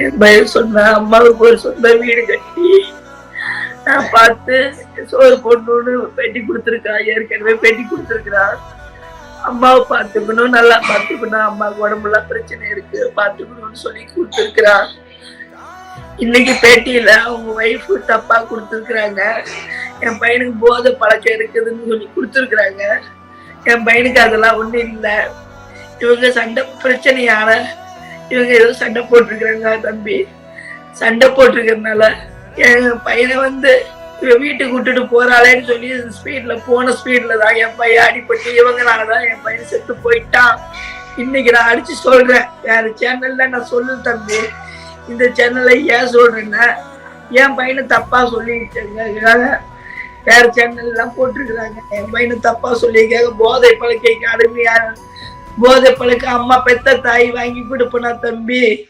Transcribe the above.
என் பையன் சொன்னா அம்மாவுக்கு ஒரு சொந்த வீடு கட்டி நான் பார்த்து சோறு போடணும்னு பேட்டி கொடுத்துருக்கா. ஏற்கனவே பேட்டி கொடுத்துருக்கிறா. அம்மாவை பார்த்துக்கணும், நல்லா பார்த்துக்கணும், அம்மாவுக்கு உடம்புலாம் பிரச்சனை இருக்கு பார்த்துக்கணும்னு சொல்லி கொடுத்துருக்கிறா. இன்னைக்கு பேட்டியில அவங்க ஒய்ஃப் தப்பா கொடுத்துருக்குறாங்க. என் பையனுக்கு போதை பழக்கம் இருக்குதுன்னு சொல்லி கொடுத்துருக்குறாங்க. என் பையனுக்கு அதெல்லாம் ஒண்ணும் இல்லை. இவங்க சண்டை பிரச்சனையால இவங்க ஏதோ சண்டை போட்டிருக்கிறாங்க. தம்பி சண்டை போட்டிருக்கிறதுனால என் பையனை இவ வீட்டுக்கு விட்டுட்டு போறாளேன்னு சொல்லி போன ஸ்பீட்ல தான் என் பையன் அடிப்பட்டு இவங்கனாலதான் என் பையன் செத்து போயிட்டான். இன்னைக்கு நான் அடிச்சு சொல்றேன். வேற சேனல்ல நான் சொல்லு தம்பி, இந்த சேனல்ல ஏன் சொல்றேன்னா என் பையனை தப்பா சொல்லிட்டாங்க. வேற சேனல் எல்லாம் போட்டிருக்கிறாங்க. என் பையனை தப்பா சொல்லியிருக்காங்க. போதை பழக்கைக்கு அடிமையா, போதை பழக்க அம்மா பெத்த தாய் வாங்கி கொடுப்பனா தம்பி.